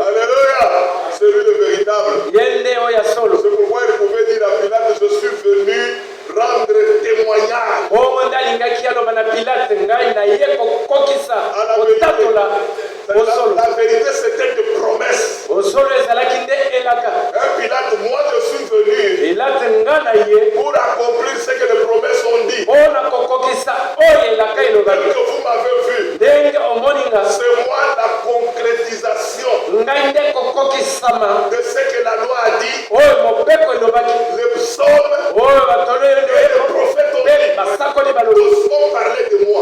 Alléluia. C'est lui le véritable. C'est pourquoi il pouvait dire à Pilate, je suis venu rendre témoignage. La vérité, c'était de promesses. Un Pilate, moi je suis venu pour accomplir ce que les promesses ont dit. Que vous m'avez vu. C'est moi la concrétisation de ce que la loi a dit. Les psaumes et les prophètes ont dit. Tous ont parlé de moi.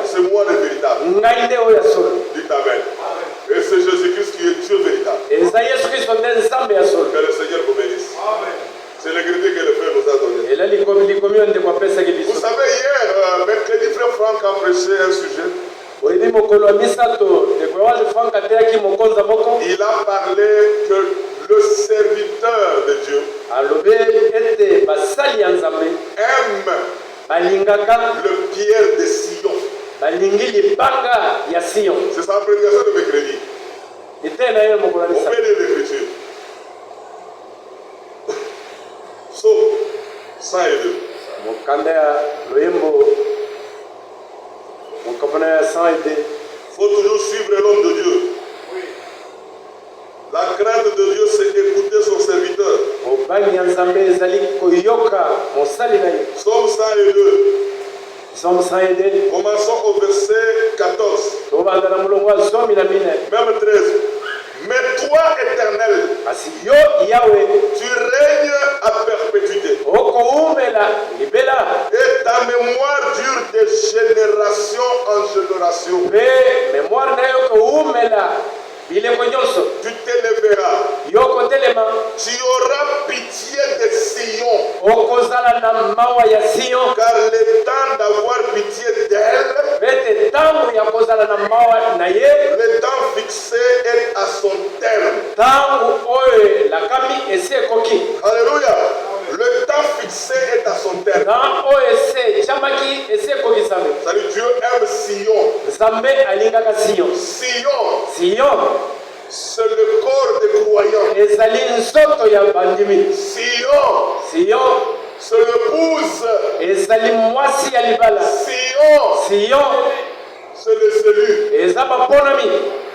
C'est moi le véritable. Dites Amen. Et c'est Jésus-Christ qui est Dieu véritable. Que le Seigneur vous bénisse. C'est l'égalité que le frère nous a donné. Vous savez, hier, mercredi, frère Franck a prêché un sujet. Il a parlé que le serviteur de Dieu aime le pierre de Sion. C'est sa prédication de mercredi. On peut lire l'écriture. Psaume 102. Faut toujours suivre l'homme de Dieu. La crainte de Dieu, c'est écouter son serviteur. Psaume 102. Commençons au verset 14. Même 13. Mais toi, Éternel, tu règnes à perpétuité. Et ta mémoire dure de génération en génération. Tu t'élèveras. Tu auras pitié de Sion. Car le temps d'avoir pitié d'elle, le temps fixé est à son terme. Alléluia. Le temps fixé est à son terme. C'est-à-dire Dieu aime Sion. Sion, c'est le corps des croyants. Sion, c'est l'épouse. Sion, c'est le élu.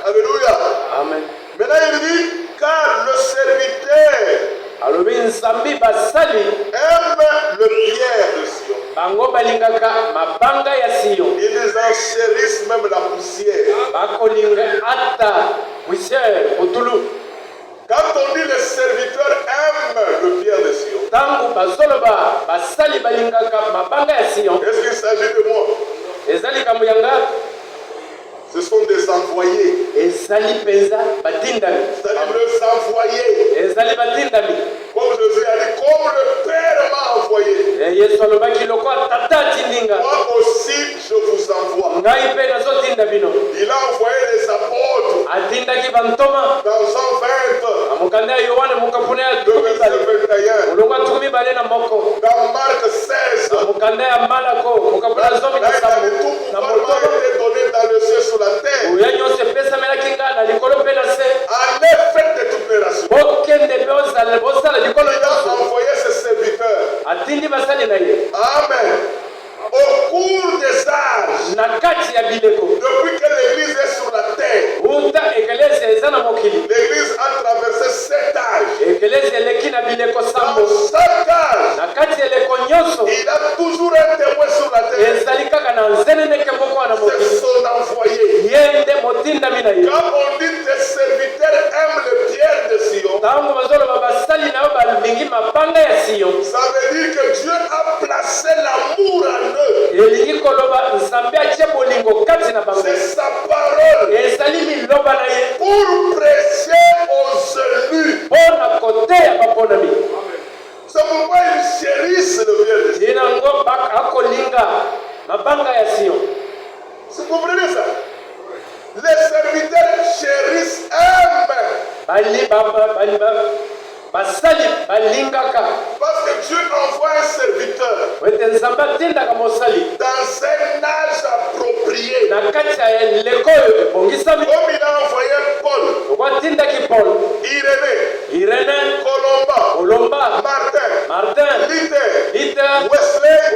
Alléluia. Amen. Maintenant il dit, car le serviteur aime le pierre de Sion. Ils enchérissent même la poussière. Quand on dit le serviteur aime le pierre de Sion, est-ce qu'il s'agit de moi? Ce sont des envoyés. C'est-à-dire les envoyés. Comme Jésus a dit, comme le Père m'a envoyé. Moi aussi, je vous envoie. Il a envoyé les apôtres. Dans Jean 20, le verset 21. Dans Marc 16, là, il a dit tout pouvoir m'a été donné dans le ciel sur la terre. En effet de toutes les nations. Il a envoyé ses serviteurs. Amen. Au cours des âges, depuis que l'Église est sur la terre, l'Église a traversé 7 âges. Dans chaque âge, il a toujours un témoin sur la terre. C'est son envoyé. Quand on dit tes serviteurs aiment le pierre de Sion, ça veut dire que Dieu a placé l'amour en eux. C'est sa parole pour prêcher aux élus. C'est pourquoi ils chérissent le pierre de Sion. Vous comprenez ça? Les serviteurs chérissent, aiment Parce que Dieu envoie un serviteur dans un âge approprié. Comme il a envoyé Paul, Irénée, Colomba, Martin, Luther, Wesley et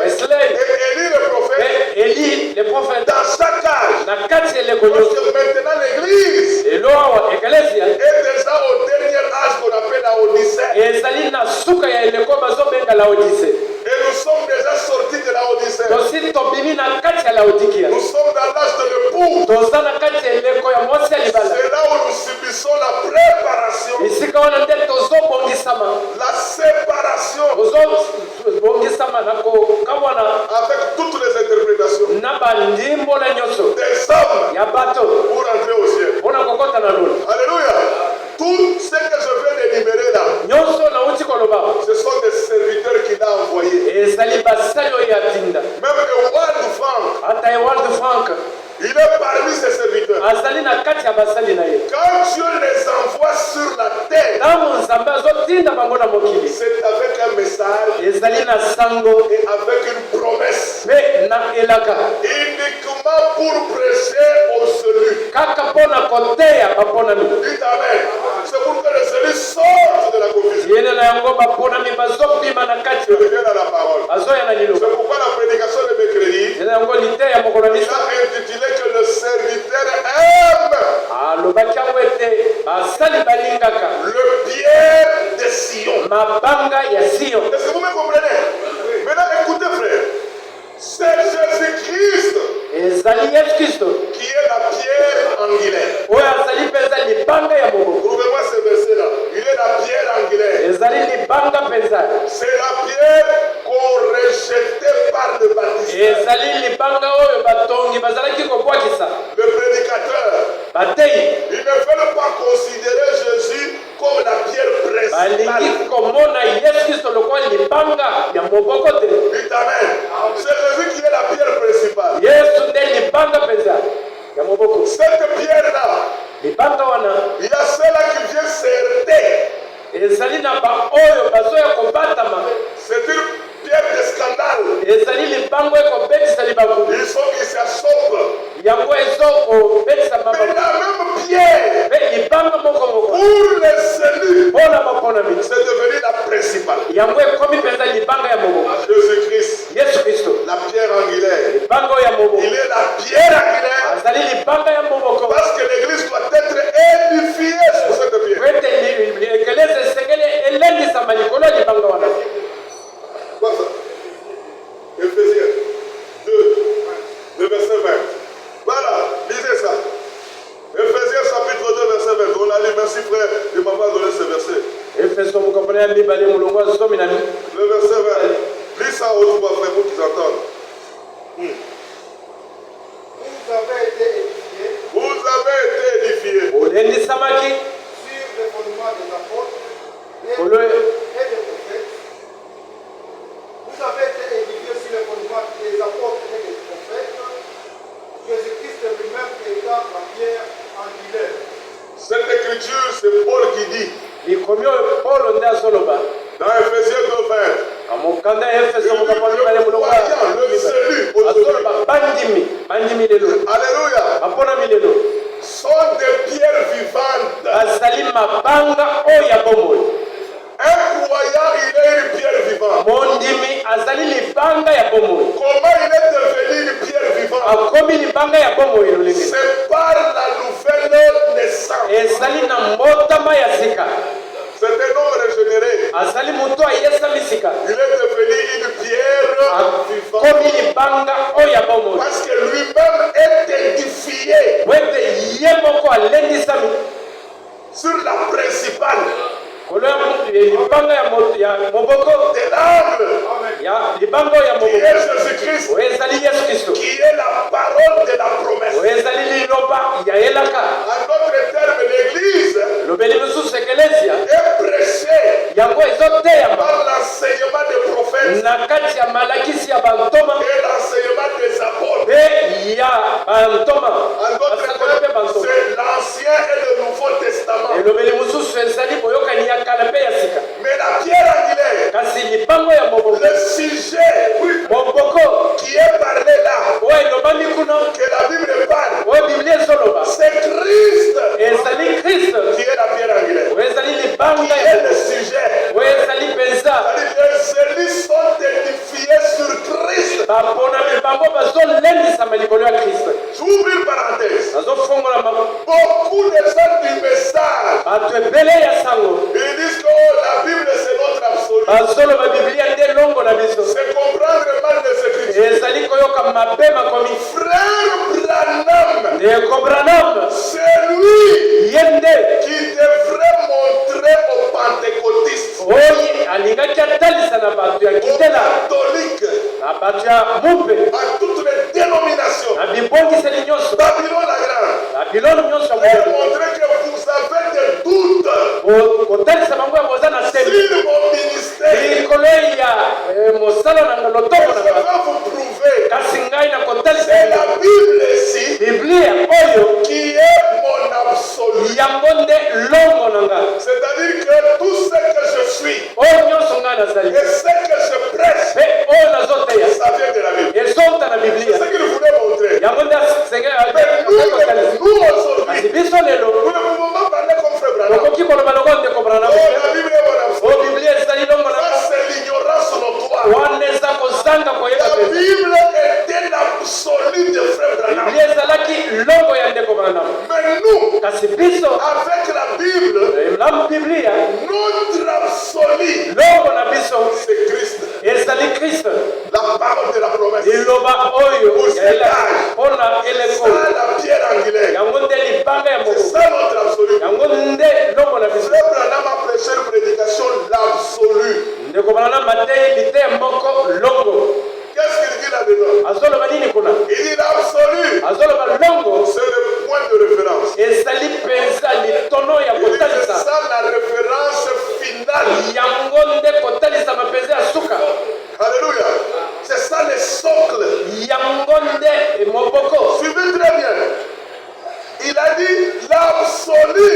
Élie le prophète. Dans chaque âge. Parce que maintenant l'église est déjà au dernier âge qu'on appelle la Odyssée. Et nous sommes déjà sortis de la Odyssée. Nous sommes dans l'âge de l'époux. C'est là où nous subissons la préparation. La séparation. Avec toutes les interprétations. Des hommes pour entrer au ciel. Alléluia. Tout ce que je viens d'énumérer là, ce sont des serviteurs qu'il a envoyés. Même Ewald Frank, il est parmi ses serviteurs. Quand Dieu les envoie sur la terre, c'est avec un message et avec une promesse. Uniquement pour prêcher au salut. Dites amen. C'est pour que le salut sorte de la confusion. Je reviens à la parole. C'est pourquoi la prédication de mercredi, il a intitulé que le serviteur aime le pierre de Sion. Est-ce que vous me comprenez? Maintenant écoutez frère, c'est Jésus-Christ qui est la pierre angulaire. Trouvez-moi ce verset là. Il est la pierre angulaire. C'est la pierre qu'on rejetait par le baptistère. Le prédicateur, ils ne veulent pas considérer Jésus comme la pierre principale. Dites amen. C'est Jésus qui est la pierre principale. Cette pierre-là, il y a celle-là qui vient s'heurter. C'est une pierre de scandale. Ils s'assompent. Mais la même pierre, pour le salut, c'est devenu la principale. Jésus-Christ, la pierre angulaire. Il est la pierre angulaire. Parce que l'église doit être édifiée sur cette pierre. Quoi ça? Éphésiens 2, verset 20. Voilà, lisez ça. Éphésiens chapitre 2, verset 20. On l'a lu, merci frère de m'avoir donné ce verset. Le verset 20. Lis ça aux trois frères pour qu'ils entendent. Vous avez été édifiés. Sur le fondement des apôtres et des prophètes. Vous avez été édifiés sur le fondement des apôtres et des prophètes. Jésus-Christ lui-même étant la pierre angulaire. Cette écriture, c'est Paul qui dit. Dans Ephésiens 2:20. Le salut Alléluia. Sont des pierres vivantes. Un croyant, il est une pierre vivante. Comment il est devenu une pierre vivante? C'est par la nouvelle naissance. C'est un homme régénéré. Il est devenu une pierre vivante. Parce que lui-même est édifié sur la principale. De l'angle qui est Jésus-Christ, qui est la parole de la promesse. En d'autres termes, l'église est prêchée par l'enseignement des prophètes et l'enseignement des apôtres. En d'autres termes, c'est l'Ancien et le Nouveau Testament. le sujet qui est parlé là, que la Bible parle, c'est Christ qui est la pierre angulaire, qui est le sujet. Les églises sont édifiées sur Christ. J'ouvre une parenthèse. Beaucoup de gens du message, ils disent que la Bible c'est notre absolu. C'est comprendre mal les Écritures. Frère Branham, c'est lui qui devrait montrer aux pentecôtistes, aux catholiques, à toutes les dénominations, Babylone la Grande, et montrer que vous avez des doutes sur mon ministère. Je vais vous prouver. C'est la Bible ici qui est mon absolu. C'est-à-dire que tout ce que je suis et ce que je prêche, ça vient de la Bible. C'est ce qu'il voulait montrer. Mais nous aujourd'hui, nous ne pouvons pas parler comme Frère Branham. Oh, la Bible est mon absolu. Ça, c'est l'ignorance notoire. La Bible était l'absolu de Frère Branham. Mais nous, avec la Bible, notre absolu, c'est Christ. La parole de la promesse. Pour cet âge, ça la pierre angulaire. C'est ça notre absolu. Frère Branham a prêché une prédication l'absolu. Qu'est-ce qu'il dit là-dedans? Il dit l'absolu. C'est le point de référence. Il dit c'est ça la référence finale. Alléluia. C'est ça le socle. Suivez très bien. Il a dit l'absolu,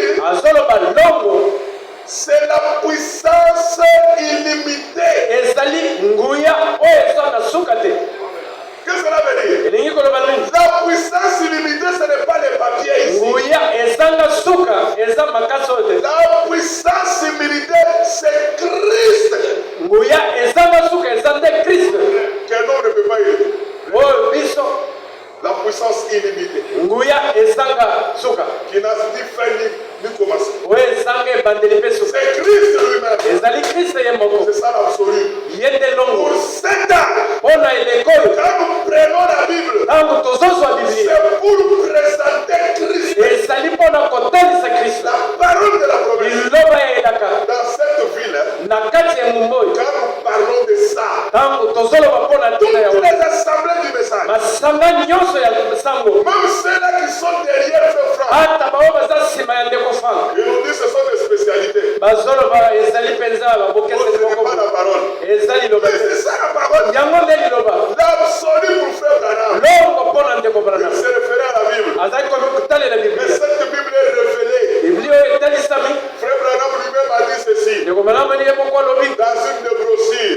c'est la puissance illimitée. Qu'est-ce que cela veut dire? La puissance illimitée, ce n'est pas les papiers ici. La puissance illimitée, c'est Christ. Quel nom ne peut pas éliminer? La puissance illimitée. Qui n'a ni fin ni commencé. C'est Christ lui-même. C'est ça l'absolu. Pour 7 ans, quand nous prenons la Bible, c'est pour présenter Christ. La parole de la promesse. Dans cette ville, quand nous parlons de ça, toutes les assemblées du message, même ceux-là qui sont derrière ce front, ils nous disent que ce sont des spécialités. On ne connaît pas la parole. Mais c'est ça la parole. L'absolu pour Frère Branham. Il se référait à la Bible. Mais cette Bible est révélée. Frère Branham lui-même a dit ceci. Dans une de brossures.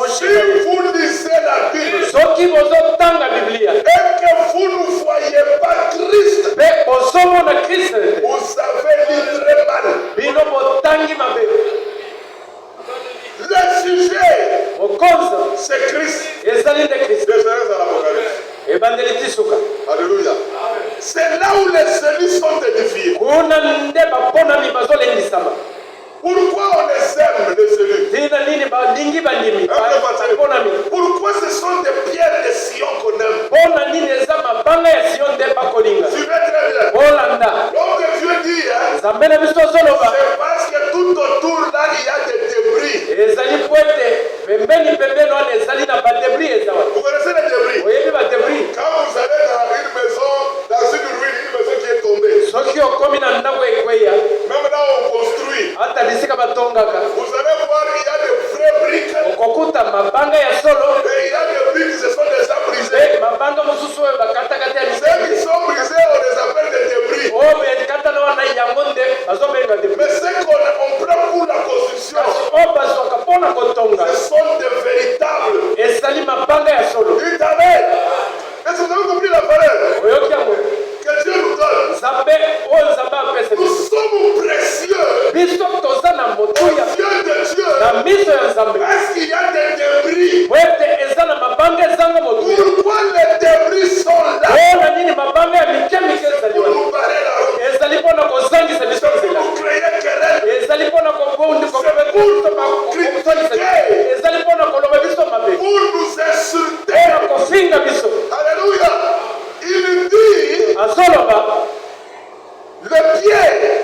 Si vous lisez la Bible et que vous ne voyez pas Christ, vous avez lu très mal. Le sujet, c'est Christ. Désolé à l'Apocalypse. Alléluia. C'est là où les cellules sont édifiées. Pourquoi on les aime, les cellules? Pourquoi ce sont des pierres de Sion qu'on aime? Suivez très bien. Donc Dieu dit, c'est parce que tout autour là, il y a des débris. Vous connaissez les débris? Quand vous allez dans une maison, dans une ruine, une maison qui est tombée, même là on construit, vous allez voir, il y a des vraies briques, et il y a des briques qui se sont déjà brisées. Celles qui sont brisées, on les appelle des débris. Mais ce qu'on prend pour la construction, ce motuya Dieu de Dieu, na miso ya Nzambe est-ce qu'il y a des débris? wete eza na mabanga ezanga motuya Pourquoi les débris sont là? ona nini mabanga ya mike mike ezali Pour wana nous barrer la route. ezali mpona kozangisa biso nzela Pour créer querelle. ezali mpona ezali mpona koloba biso mabe Pour nous insulter. mpona kofinga biso Alléluia. Il dit, azoloba les pieds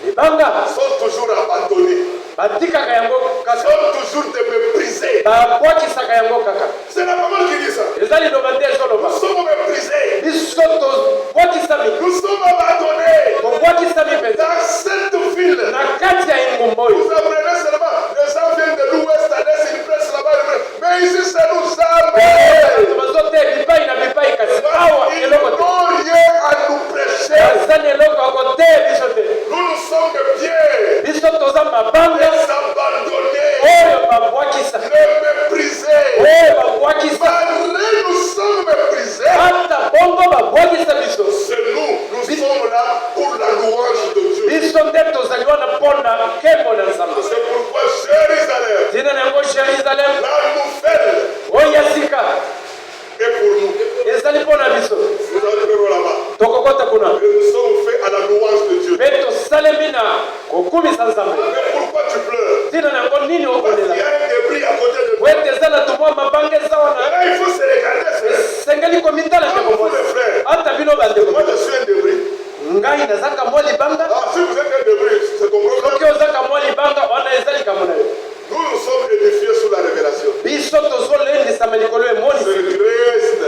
libanga sont toujours abandonnés. batikaka yango kaka Sont toujours de mépriser. babwakisaka yango kaka C'est la maman qui dit ça. eza liloba nde ezoloba Nous sommes méprisés. biso tobwakisami Nous sommes abandonnés. tobwakisami mpenza Dans cette ville, na kati ya engumba oyo vous apprenez seulement, les gens viennent de l'ouest, à l'est, ils pressent là-bas. Mais ici, c'est nous jamais. bazote bipai na bipai kasi awa Ils eloko te n'ont rien à nous prêcher. azani eloko yako te biso te Nous, nous sommes des pieds. biso toza mabanga Les abandonnés. oyo babwakisa Les méprisés. oyo babwakisa Malgré nous sommes méprisés. ata bongo babwakisa biso C'est nous sommes là pour la louange de Dieu. biso nde tozali wana mpona nkembo na Nzambe C'est pourquoi Jérusalem, ntina na yango Jérusalem la nouvelle oyo ya sika est pour nous. ezali mpona biso Nous entrerons là-bas. tokokota kuna Et nous sommes faits à la louange de Dieu. mpe tosalemi na kokumisa Nzambe Mais pourquoi tu pleures? ntina na yango nini Parce qu'il y okolela a un débris à côté de toi. wete eza na tumwa mabanga eza wana Là, il faut se regarder, frère. esengeli komitala Comme ndeko vous, les mwasi frères. ata bino bandeko Moi, je suis un débris. ngai nazaka mwa libanga Ah, si vous êtes un débris, c'est ton soki problème. ozaka mwa libanga wana eza likambo na yo Nous nous sommes édifiés sous la révélation. biso tozolendisama likolo emonisi C'est Christ,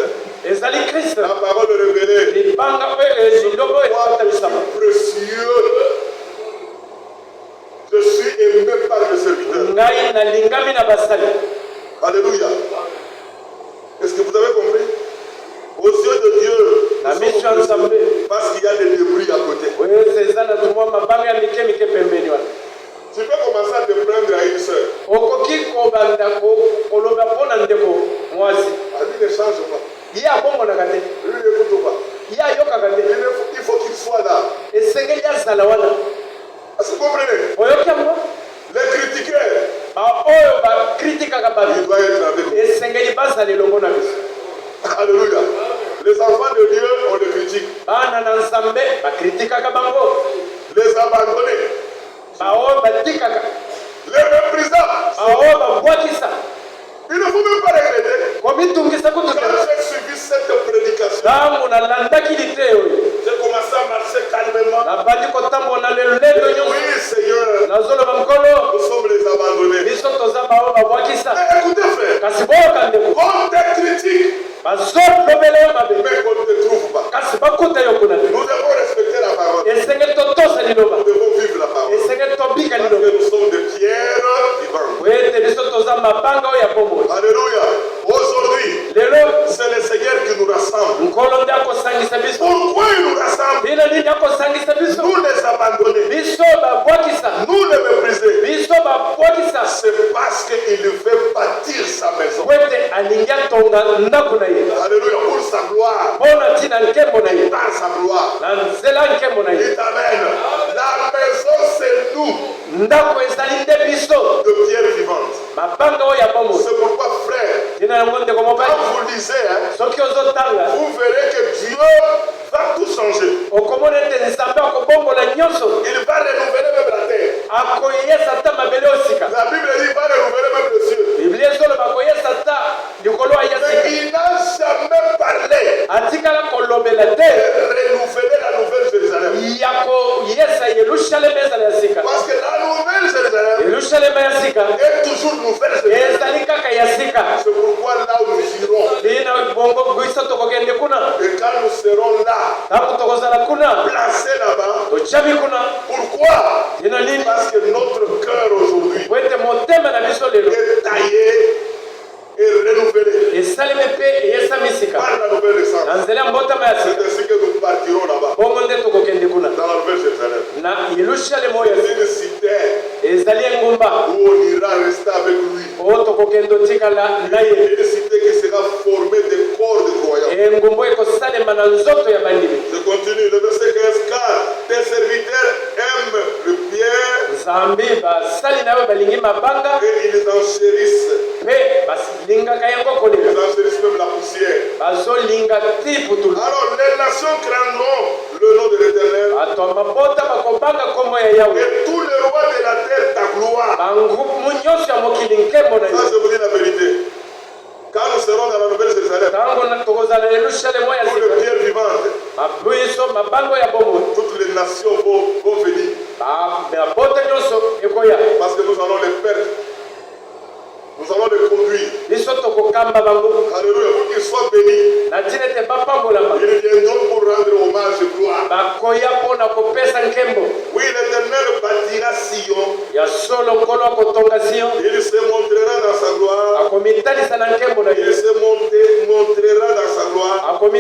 ezali kriste la parole révélée. libanga oyo lilobo oyo ekotamisama Précieux. Je suis aimé par le serviteur. ngai nalingami na basali Alléluia. Est-ce que vous avez compris? Aux yeux de Dieu, na nous miso ya sommes Nzambe précieux parce qu'il y a des débris à côté. wese eza na tumwa mabanga ya mike mike pembeni wana Tu peux commencer à te prendre à une sœur. okoki kobanda koloba mpo na ndeko mwasi Ah, lui ne change pas. ye abongonaka te Lui n'écoute pas. ye ayokaka te Il faut qu'il soit là. esengeli azala wana Est-ce que vous comprenez? oyoki yango Les critiqueurs, oyo bakritikaka il bato doit être avec vous. esengeli bazala elongo na biso Alléluia. Les enfants de Dieu, on les critique. bana na Nzambe bakritikaka bango Les abandonnés, baoyo batikaka les méprisants. baoyo babwakisa Il ne faut même pas regretter. komitungisa kutu te Quand j'ai suivi cette prédication, ntango nalandaki lite oyo j'ai commencé à marcher calmement. nabandi kotambola lelendo nyonso Oui, Seigneur, nazoloba nkolo nous sommes les abandonnés. biso toza baoyo babwakisa Mais écoutez, frère, kasi boyoka ndeko on te critique, bazolobela yo mabe mais on ne te trouve pas. kasi bakuta yo kuna te Nous devons respecter la parole. esengeli totosa liloba Nous devons vivre la parole. esengeli tobika Parce liloba que nous sommes des pierres vivantes. wete biso toza mabanga oyo ya bomoi Alléluia. Aujourd'hui, lelo c'est le Seigneur qui nous rassemble. nkolo nde akosangisa biso Pourquoi il nous rassemble? tina nini akosangisa biso Nous les abandonnés, biso babwakisa nous les méprisés. biso babwakisa C'est parce qu'il veut bâtir sa maison. wete alingi atonga ndako na ye Alléluia. Pour sa gloire. mpona ntina nkembo na ye Dans sa gloire. na nzela nkembo na ye Il t'amène. La maison, c'est nous, ndako ezali nde biso de pierres vivantes. mabanga oyo ya bomoi C'est pourquoi, frère, tina yango ndeko mobali quand vous lisez, hein, soki ozotanga vous verrez que Dieu va tout changer. okomona ete nzambe akobongola nyonso Il va renouveler même la terre. akoyesa ata mabele osika La Bible dit qu'il va renouveler même le ciel. biblia ezoloba akoyesa ata likolo aya Mais sika il n'a jamais parlé atikala kolobela te de renouveler la nouvelle Jérusalem. ya koyesa yerusalema ezala ya sika Parce que la nouvelle Jérusalem yerusalema ya sika est toujours nouvelle Jérusalem. ezali kaka ya sika C'est pourquoi là où nous irons, tina bongo biso tokokende kuna et quand nous serons là, ntango tokozala kuna placés là-bas, tocami kuna pourquoi? tina nini Parce que notre cœur aujourd'hui po ete motema na biso lelo est taillé et renouvelé esalemi mpe eyesami sika par la nouvelle naissance. na nzela ya mbotama ya C'est sika ainsi que nous partirons là-bas, bongo nde tokokende kuna dans la nouvelle Jérusalem. na yerusalema oyo ya sika C'est une cité où on ira rester avec lui. Une cité qui sera formée de corps de croyants. Je continue, le verset 15, car tes serviteurs aiment le pierre et ils enchérissent. Ils enchérissent même la poussière. Alors les nations craindront le nom de l'Éternel. Et tous les rois de la terre ta gloire. Ça, je vous dis la vérité. Quand nous serons dans la Nouvelle Jérusalem, pour les pierres vivantes, toutes les nations vont venir. Parce que nous allons les perdre. Nous allons les conduire. Alléluia, pour qu'ils soient bénis. Ils viendront pour rendre hommage et gloire. Oui, l'Éternel bâtira Sion. Il se montrera dans sa gloire. Il se montrera dans sa gloire. Il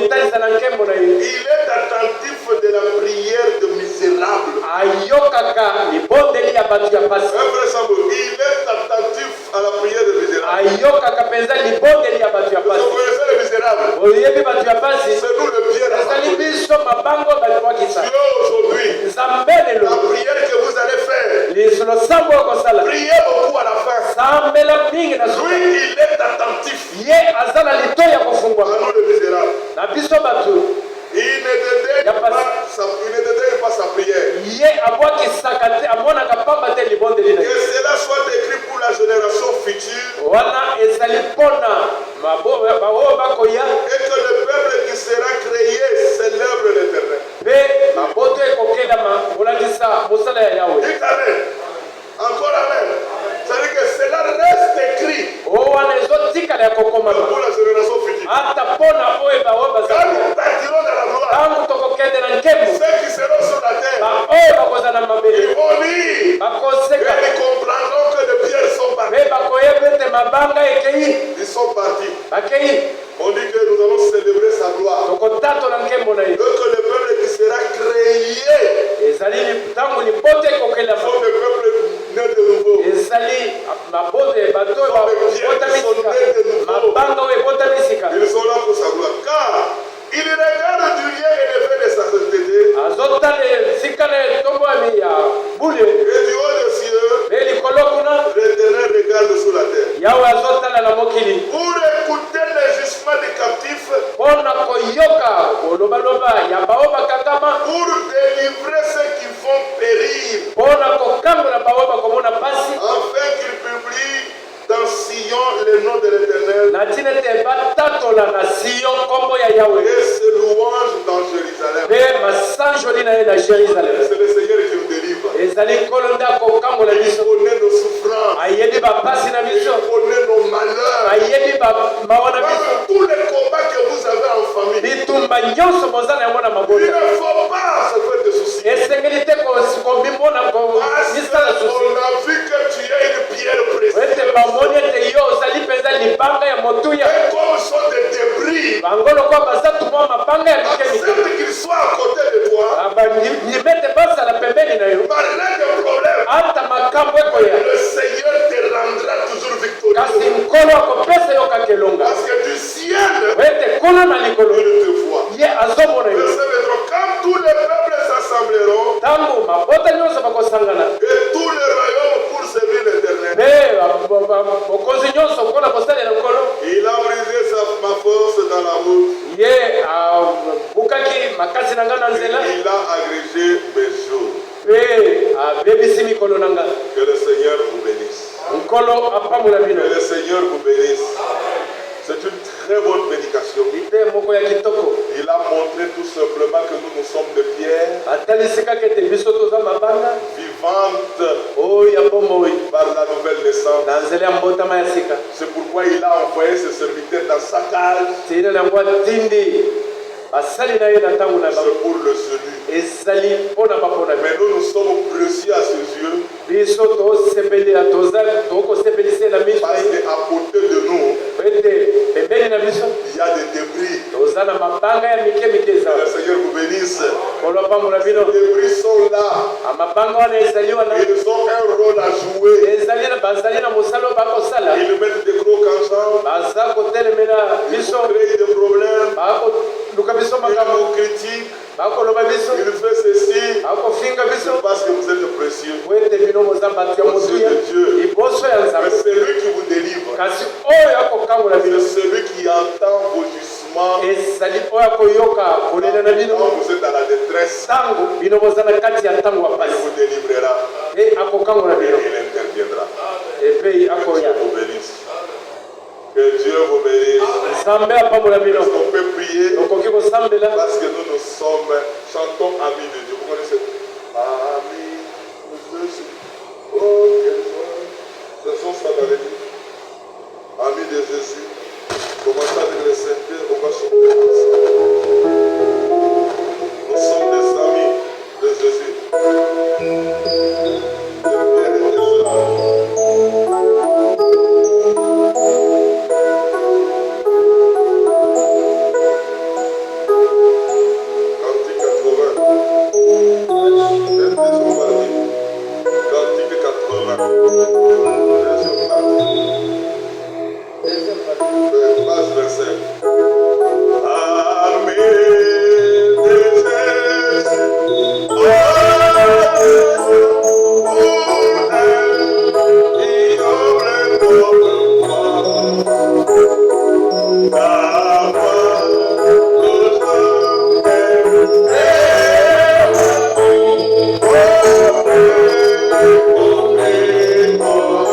est attentif de la prière de misérables. Il est attentif à la prière de misérables. Vous connaissez les misérables? C'est nous le bien. Aujourd'hui, la prière que vous allez faire, priez beaucoup à la fin. Lui, il est attentif à nous les misérables. Il ne dédaigne pas sa prière. Que cela soit écrit pour la génération future. Et que le peuple qui sera créé célèbre l'Éternel. Dites amen. Encore amen. C'est-à-dire que cela reste écrit pour la génération future. Quand nous partirons dans la gloire, ceux qui seront sur la terre, ils vont lire et ils comprendront que les pierres sont parties. Ils sont partis. On dit que nous allons célébrer sa gloire. Et que le peuple qui sera créé sont des peuples nés de nouveau. Sont des pierres qui sont nés de nouveau. Ils sont là pour sa gloire. Car il regarde du lieu élevé de sa sainteté. Et du haut des cieux, l'Éternel regarde sous la terre. Pour écouter les jugements des captifs, pour délivrer ceux qui vont périr, afin qu'il publie dans Sion le nom de l'Éternel et ses louanges dans Jérusalem. C'est le Seigneur qui nous délivre. Il connaît nos souffrances. Il connaît nos malheurs. Tous les combats que vous avez en famille, il ne faut pas se faire de soucis. Parce qu'on a vu que tu es une pierre précieuse. Et comme sont des débris, accepte qu'ils soient à côté de toi. Malgré des problèmes, le Seigneur te rendra toujours victorieux. Parce que du ciel, il te voit. Quand tous les peuples s'assembleront, et tous les royaumes pour servir l'Éternel, il a brisé ma force dans la route. Il a agrégé mes jours. Que le Seigneur vous bénisse. Que le Seigneur vous bénisse. C'est une très bonne prédication. Il a montré tout simplement que nous sommes de pierre vivante par la nouvelle naissance. C'est pourquoi il a envoyé ses serviteurs dans sa cage. C'est pour le salut. Mais nous sommes précieux à ses yeux. Parce qu'à côté de nous, il y a des débris. Que le Seigneur vous bénisse. Les débris sont là. Ils ont un rôle à jouer. Ils mettent des gros ensemble. Ils ont créé des problèmes. Ils nous critiquent. Il fait ceci parce que vous êtes précieux aux yeux de Dieu. Mais c'est lui qui vous délivre. C'est celui qui entend vos jugements quand vous êtes dans la détresse. Il vous délivrera et il interviendra. Que Dieu vous bénisse. Que Dieu vous bénisse. Est-ce qu'on peut prier parce que nous sommes, chantons amis de Dieu. Vous connaissez amis de Jésus. Oh, quelle joie. Faisons ça dans l'église. Amis de Jésus. Commençons avec les Saints, on va chanter ensemble. Nous sommes des amis de Jésus. Oh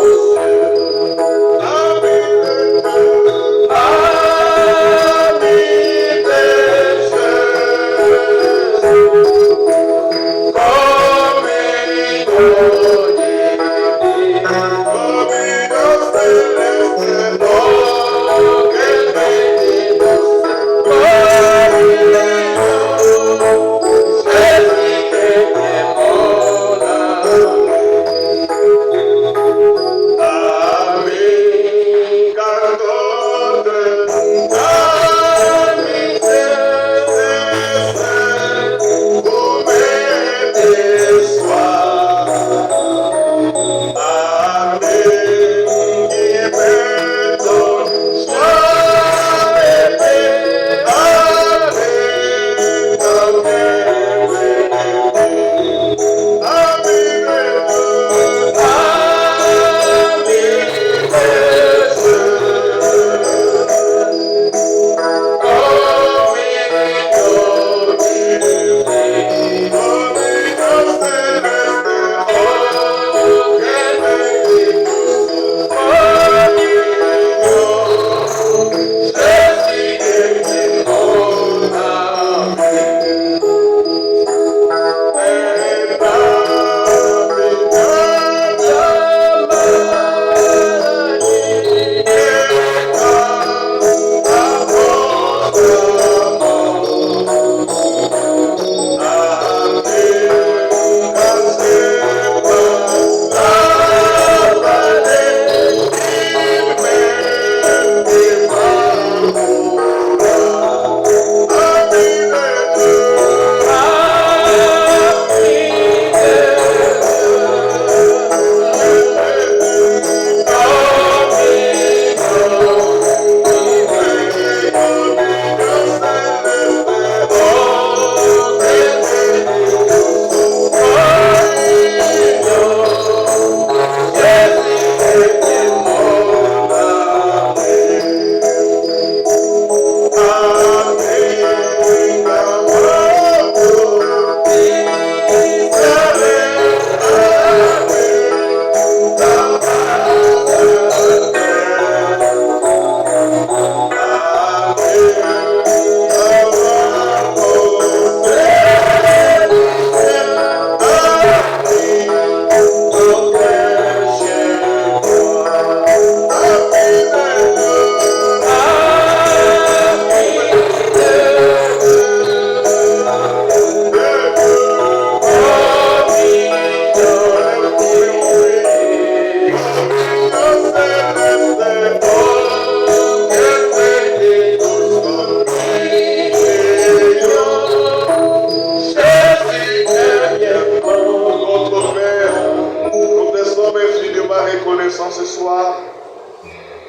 reconnaissant ce soir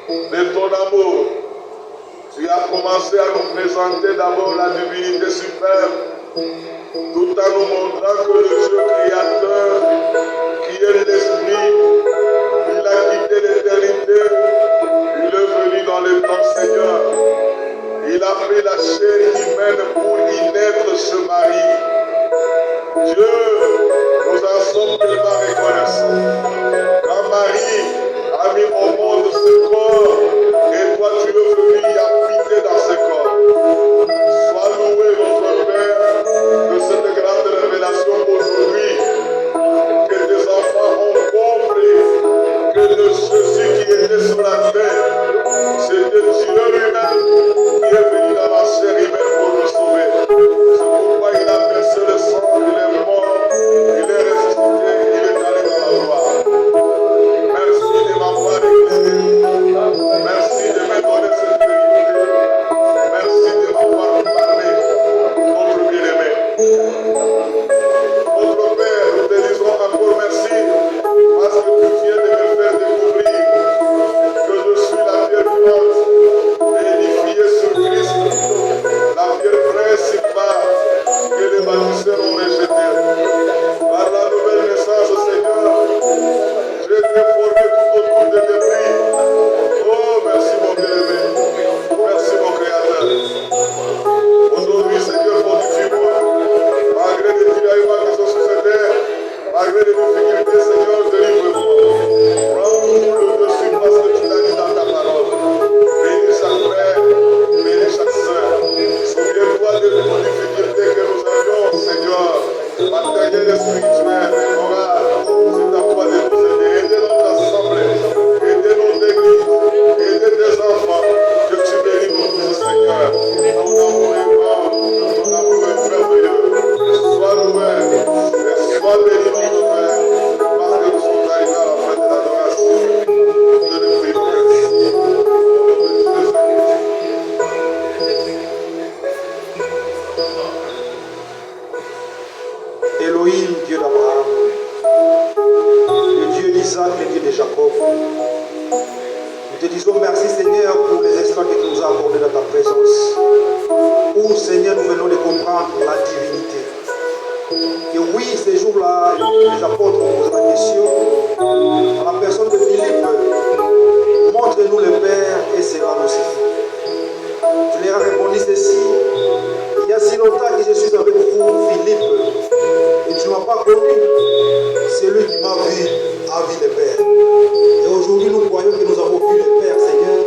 de ton amour. Tu as commencé à nous présenter d'abord la divinité suprême, tout en nous montrant que le Dieu créateur, qui est l'Esprit, il a quitté l'éternité, il est venu dans le temps, Seigneur. Il a pris la chair humaine pour y naître ce mari. Dieu, nous en sommes tellement reconnaissants. Quand Marie a mis au monde ce corps, et toi tu es venu y habiter dans ce corps. Sois loué, notre Père, de cette grande révélation aujourd'hui, que tes enfants ont compris que le Jésus qui était sur la terre, c'était Dieu lui-même qui est venu dans la chair humaine pour nous sauver. C'est pourquoi il a versé le sang, il est mort, il est ressuscité, il est allé dans la gloire. Merci de m'avoir éclairé. Merci de me donner cette vérité. Merci de m'avoir parlé, notre bien-aimé. Notre Père, nous te disons encore merci parce que tu viens de me faire découvrir que je suis la pierre vivante édifiée sur Christ, la pierre principale que les bâtisseurs ont rejetée. Par la nouvelle naissance, Seigneur, je t'ai formé tout autour de tes prix. Oh, merci mon bien-aimé. Merci mon Créateur. Aujourd'hui, Seigneur, fortifie-moi. Malgré les tiraillements qui sont sur cette terre, malgré les difficultés, Seigneur, délivre-moi. Prends toujours le dessus parce que tu l'as dit dans ta parole. Bénis chaque frère, bénis chaque soeur. Souviens-toi de toutes les difficultés que nous avions, Seigneur, matérielles et spirituelles, morales. C'est à toi de nous aider. Aidez notre assemblée, aidez nos églises, aidez tes enfants. Que tu bénis nous tous, Seigneur. Ton amour est grand, ton amour est merveilleux. Sois loué et sois béni, notre Père, parce que nous sommes arrivés à la fin de l'adoration. Nous te le prions, merci. Elohim, Dieu d'Abraham, le Dieu d'Isaac, le Dieu de Jacob, nous te disons merci Seigneur pour les instants que tu nous as accordés dans ta présence, où Seigneur nous venons de comprendre la divinité. Et oui, ces jours-là, les apôtres ont posé la question à la personne de Philippe, montre-nous le Père et cela nous suffit. Tu leur as répondu ceci: il y a si longtemps que je suis avec vous, Philippe, et tu ne m'as pas connu. Celui qui m'a vu a vu le Père. Et aujourd'hui, nous croyons que nous avons vu le Père, Seigneur,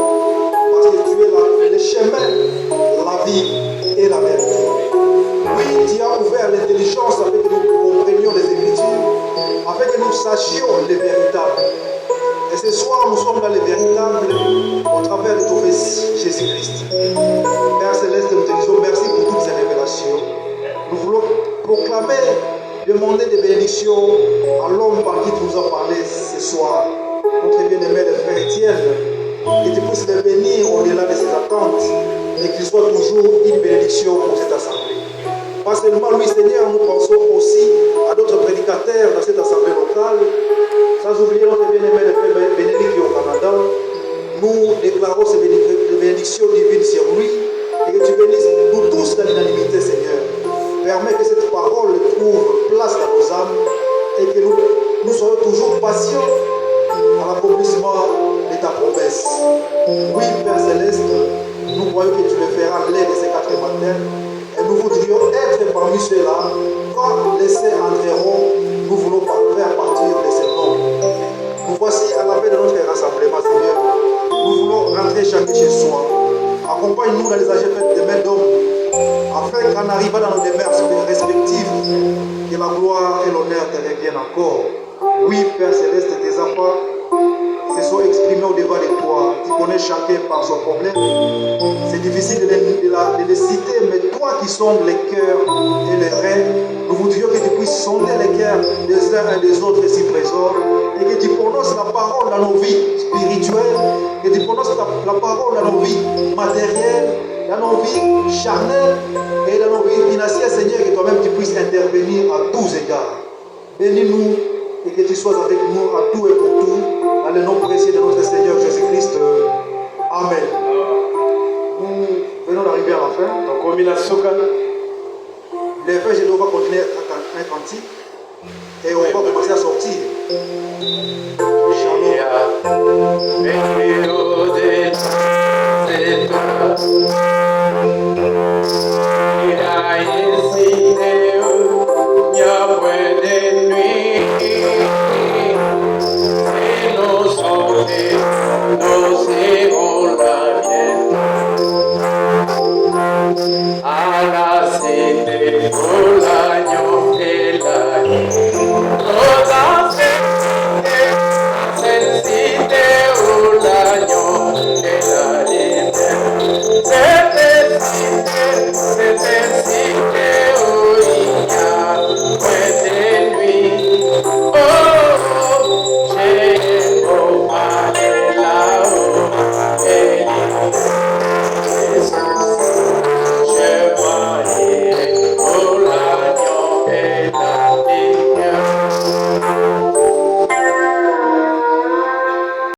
parce que tu es le chemin, la vie et la vérité. Oui, tu as ouvert l'intelligence afin que nous comprenions les Écritures, afin que nous sachions les véritables. Et ce soir, nous sommes dans les véritables au travers de ton Fils Jésus-Christ. Père Céleste, nous te disons merci pour toutes ces révélations. Nous voulons proclamer, demander des bénédictions à l'homme par qui tu nous as parlé ce soir, notre bien-aimé le frère Étienne, que tu puisses le bénir au-delà de ses attentes et qu'il soit toujours une bénédiction pour cette assemblée. Pas seulement lui, Seigneur, nous pensons aussi à d'autres prédicateurs dans cette assemblée locale, sans oublier notre bien-aimé le frère Bénédicte qui est au Canada. Nous déclarons ces bénédictions divines sur lui et que tu bénisses nous tous dans l'unanimité, Seigneur. Permets que cette parole trouve place dans nos âmes et que nous soyons toujours patients à l'accomplissement de ta promesse. Oui, Père Céleste, nous croyons que tu le feras l'aide de ces 4 matins et nous voudrions être parmi ceux-là. Quand les saints entreront, nous voulons faire partir de ces noms. Nous voici à la fin de notre rassemblement, Seigneur. Nous voulons rentrer chacun chez soi. Accompagne-nous dans les âges de main d'homme, afin qu'en arrivant dans nos demeures respectives, que la gloire et l'honneur te reviennent encore. Oui, Père Céleste, tes enfants se sont exprimés au-devant de toi. Tu connais chacun par son problème. C'est difficile de les citer, mais toi qui sondes les cœurs et les reins, nous voudrions que tu puisses sonder les cœurs des uns et des autres ici présents et que tu prononces la parole dans nos vies spirituelles, que tu prononces la parole dans nos vies matérielles, dans nos vies charnelles et dans nos vies financières, Seigneur, que toi-même tu puisses intervenir à tous égards. Bénis-nous et que tu sois avec nous à tout et pour tout, dans le nom précieux de notre Seigneur Jésus-Christ. Amen. Nous venons d'arriver à la fin. Les frères généraux vont continuer un cantique et on va commencer à sortir.